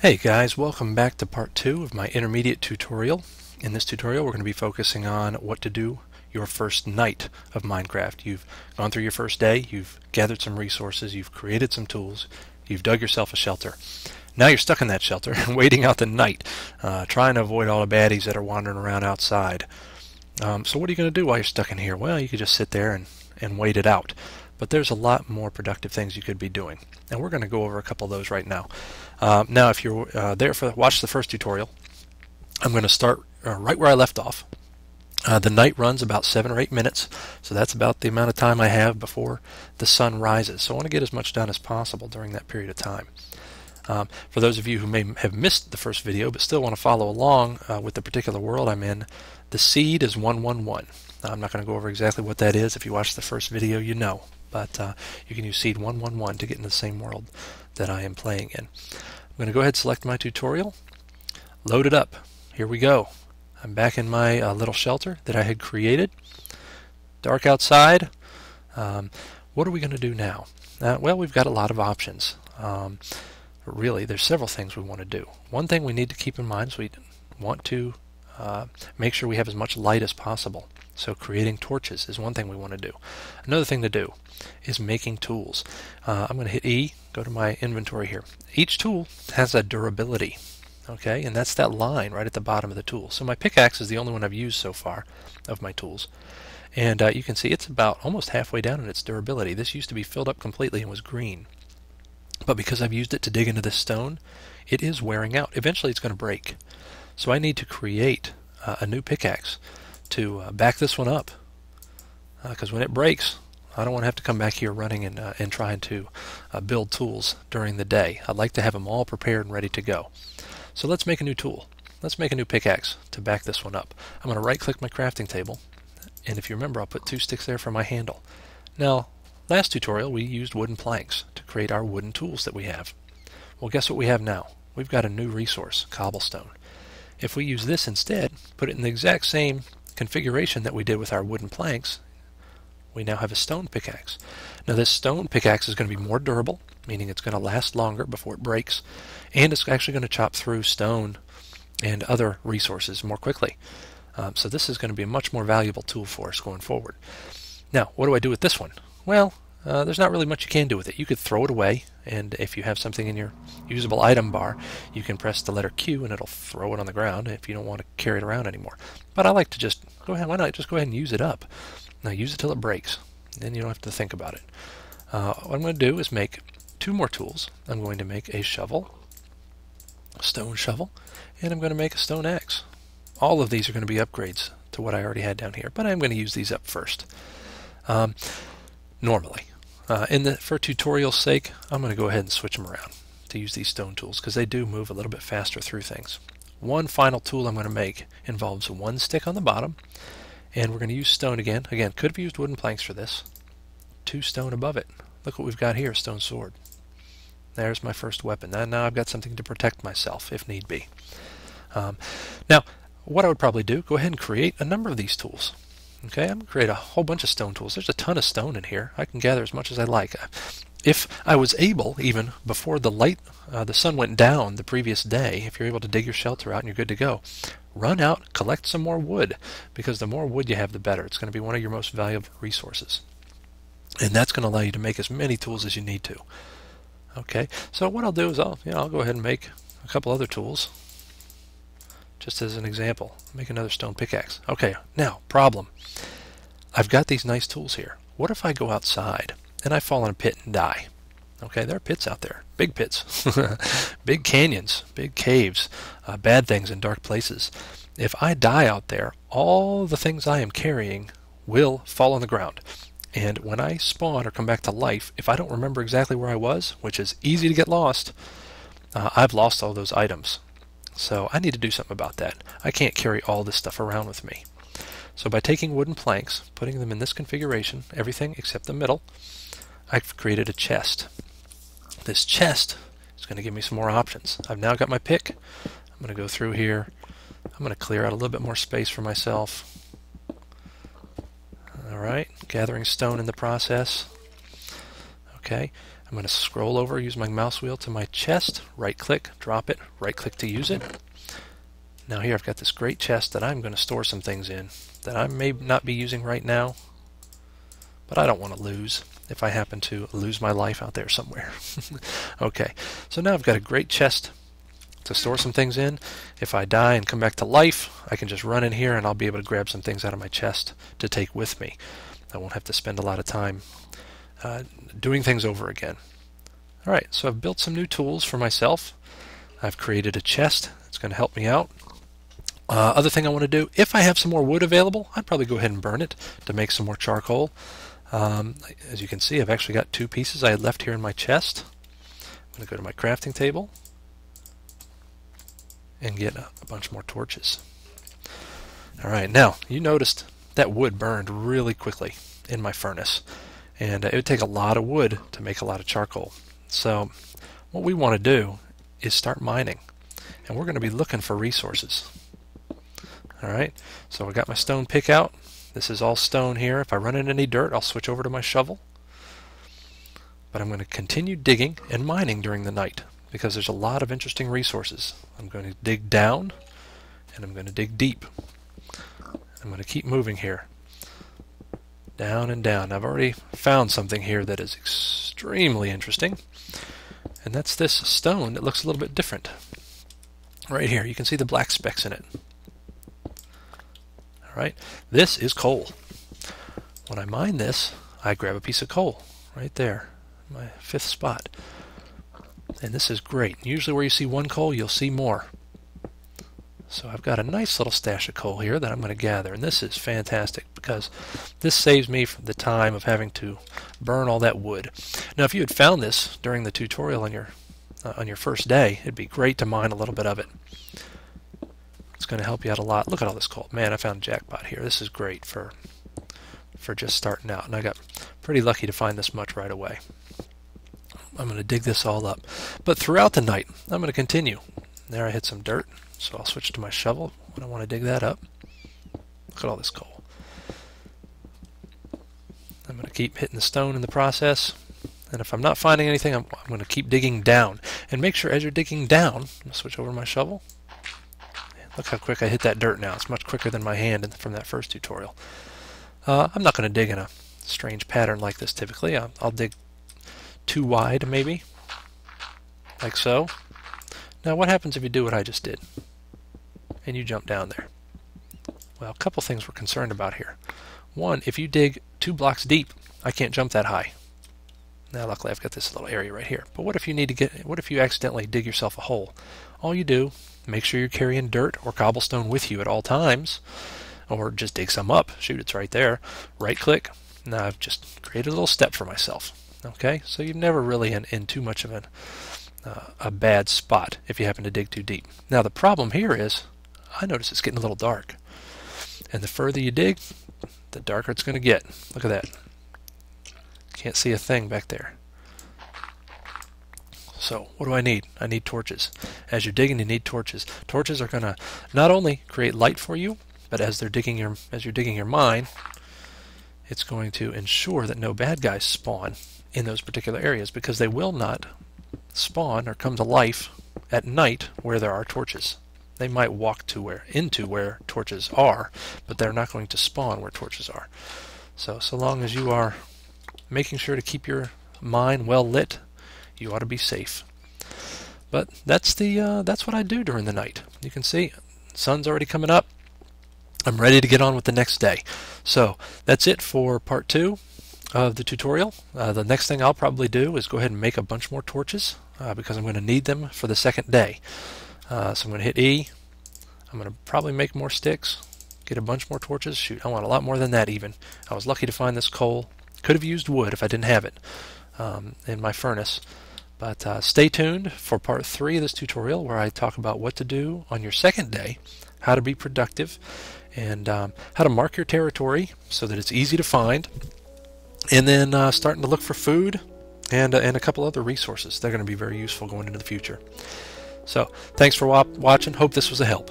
Hey guys, welcome back to part 2 of my intermediate tutorial. In this tutorial we're going to be focusing on what to do your first night of Minecraft. You've gone through your first day, you've gathered some resources, you've created some tools, you've dug yourself a shelter. Now you're stuck in that shelter waiting out the night, trying to avoid all the baddies that are wandering around outside. So what are you going to do while you're stuck in here? Well, you could just sit there and wait it out. But there's a lot more productive things you could be doing. And we're going to go over a couple of those right now. Now, if you're watch the first tutorial, I'm going to start right where I left off. The night runs about 7 or 8 minutes, so that's about the amount of time I have before the sun rises. So I want to get as much done as possible during that period of time. For those of you who may have missed the first video but still want to follow along with the particular world I'm in, the seed is 1.1.1. I'm not going to go over exactly what that is. If you watched the first video, you know. But you can use seed 1.1.1 to get into the same world that I am playing in. I'm going to go ahead and select my tutorial, load it up. Here we go. I'm back in my little shelter that I had created. Dark outside. What are we going to do now? Well, we've got a lot of options. Really, there's several things we want to do. One thing we need to keep in mind is we want to make sure we have as much light as possible. So creating torches is one thing we want to do. Another thing to do is making tools. I'm going to hit E, go to my inventory here. Each tool has a durability, okay, and that's that line right at the bottom of the tool. So my pickaxe is the only one I've used so far of my tools. And you can see it's about almost halfway down in its durability. This used to be filled up completely and was green. But because I've used it to dig into this stone, it is wearing out. Eventually it's going to break. So I need to create a new pickaxe to back this one up, because when it breaks I don't want to have to come back here running and trying to build tools during the day. I'd like to have them all prepared and ready to go. So let's make a new tool. Let's make a new pickaxe to back this one up. I'm going to right click my crafting table, and if you remember, I'll put 2 sticks there for my handle. Now, last tutorial we used wooden planks to create our wooden tools that we have. Well, guess what we have now? We've got a new resource, cobblestone. If we use this instead, put it in the exact same configuration that we did with our wooden planks, we now have a stone pickaxe. Now this stone pickaxe is going to be more durable, meaning it's going to last longer before it breaks, and it's actually going to chop through stone and other resources more quickly. So this is going to be a much more valuable tool for us going forward. Now, what do I do with this one? Well, there's not really much you can do with it. You could throw it away, and if you have something in your usable item bar, you can press the letter Q and it'll throw it on the ground if you don't want to carry it around anymore. But I like to just go ahead, why not just go ahead and use it up? Now use it till it breaks, then you don't have to think about it. What I'm going to do is make 2 more tools. I'm going to make a shovel, a stone shovel, and I'm going to make a stone axe. All of these are going to be upgrades to what I already had down here, but I'm going to use these up first. Normally. For tutorial's sake, I'm going to go ahead and switch them around to use these stone tools because they do move a little bit faster through things. One final tool I'm going to make involves 1 stick on the bottom, and we're going to use stone again. Again, could have used wooden planks for this. 2 stone above it. Look what we've got here, a stone sword. There's my first weapon. Now I've got something to protect myself if need be. Now, what I would probably do, go ahead and create a number of these tools. Okay, I'm going to create a whole bunch of stone tools. There's a ton of stone in here. I can gather as much as I like. If I was able, even before the sun went down the previous day, if you're able to dig your shelter out and you're good to go, run out, collect some more wood, because the more wood you have, the better. It's going to be one of your most valuable resources. And that's going to allow you to make as many tools as you need to. Okay, so what I'll do is I'll go ahead and make a couple other tools. Just as an example, make another stone pickaxe. Okay, now, problem. I've got these nice tools here. What if I go outside and I fall in a pit and die? Okay, there are pits out there. Big pits. Big canyons, big caves, bad things in dark places. If I die out there, all the things I am carrying will fall on the ground. And when I spawn or come back to life, if I don't remember exactly where I was, which is easy to get lost, I've lost all those items. So I need to do something about that. I can't carry all this stuff around with me. So by taking wooden planks, putting them in this configuration, everything except the middle, I've created a chest. This chest is going to give me some more options. I've now got my pick. I'm going to go through here. I'm going to clear out a little bit more space for myself. Alright, gathering stone in the process. Okay, I'm I'm going to scroll over, use my mouse wheel to my chest, right click, drop it, right click to use it. Now here I've got this great chest that I'm going to store some things in that I may not be using right now, but I don't want to lose if I happen to lose my life out there somewhere. Okay, so now I've got a great chest to store some things in. If I die and come back to life, I can just run in here and I'll be able to grab some things out of my chest to take with me. I won't have to spend a lot of time doing things over again. Alright, so I've built some new tools for myself. I've created a chest that's going to help me out. Other thing I want to do, if I have some more wood available, I'd probably go ahead and burn it to make some more charcoal. As you can see, I've actually got 2 pieces I had left here in my chest. I'm going to go to my crafting table and get a bunch more torches. Alright, now you noticed that wood burned really quickly in my furnace, and it would take a lot of wood to make a lot of charcoal. So what we want to do is start mining, and we're going to be looking for resources. Alright, so I got my stone pick out. This is all stone here. If I run into any dirt, I'll switch over to my shovel. But I'm going to continue digging and mining during the night because there's a lot of interesting resources. I'm going to dig down and I'm going to dig deep. I'm going to keep moving here. Down and down. I've already found something here that is extremely interesting, and that's this stone that looks a little bit different. Right here, you can see the black specks in it. Alright, this is coal. When I mine this, I grab a piece of coal right there, my 5th spot. And this is great. Usually where you see 1 coal, you'll see more. So I've got a nice little stash of coal here that I'm going to gather, and this is fantastic because this saves me from the time of having to burn all that wood. Now if you had found this during the tutorial on your first day, it'd be great to mine a little bit of it. It's going to help you out a lot. Look at all this coal. Man, I found a jackpot here. This is great for just starting out, and I got pretty lucky to find this much right away. I'm going to dig this all up. But throughout the night, I'm going to continue. There I hit some dirt, so I'll switch to my shovel when I want to dig that up. Look at all this coal. I'm going to keep hitting the stone in the process, and if I'm not finding anything, I'm going to keep digging down. And make sure as you're digging down, I'm going to switch over to my shovel. Look how quick I hit that dirt now. It's much quicker than my hand from that first tutorial. I'm not going to dig in a strange pattern like this typically. I'll dig too wide maybe, like so. Now what happens if you do what I just did and you jump down there? Well, a couple things we're concerned about here. One, if you dig 2 blocks deep, I can't jump that high. Now luckily I've got this little area right here. But what if you accidentally dig yourself a hole? All you do, make sure you're carrying dirt or cobblestone with you at all times, or just dig some up. Shoot, it's right there. Right click. Now I've just created a little step for myself. Okay, so you're never really in too much of a bad spot if you happen to dig too deep. Now the problem here is, I notice it's getting a little dark, and the further you dig, the darker it's going to get. Look at that. Can't see a thing back there. So what do I need? I need torches. As you're digging, you need torches. Torches are going to not only create light for you, but as you're digging your mine, it's going to ensure that no bad guys spawn in those particular areas, because they will not spawn or come to life at night where there are torches. They might walk into where torches are, but they're not going to spawn where torches are. So long as you are making sure to keep your mine well lit, you ought to be safe. But that's what I do during the night. You can see, sun's already coming up. I'm ready to get on with the next day. So that's it for part 2 of the tutorial. The next thing I'll probably do is go ahead and make a bunch more torches because I'm going to need them for the second day. So I'm going to hit E. I'm going to probably make more sticks, get a bunch more torches. Shoot, I want a lot more than that even. I was lucky to find this coal. Could have used wood if I didn't have it in my furnace. But stay tuned for part 3 of this tutorial, where I talk about what to do on your second day, how to be productive, and how to mark your territory so that it's easy to find, and then starting to look for food and a couple other resources. They're going to be very useful going into the future. So thanks for watching. Hope this was a help.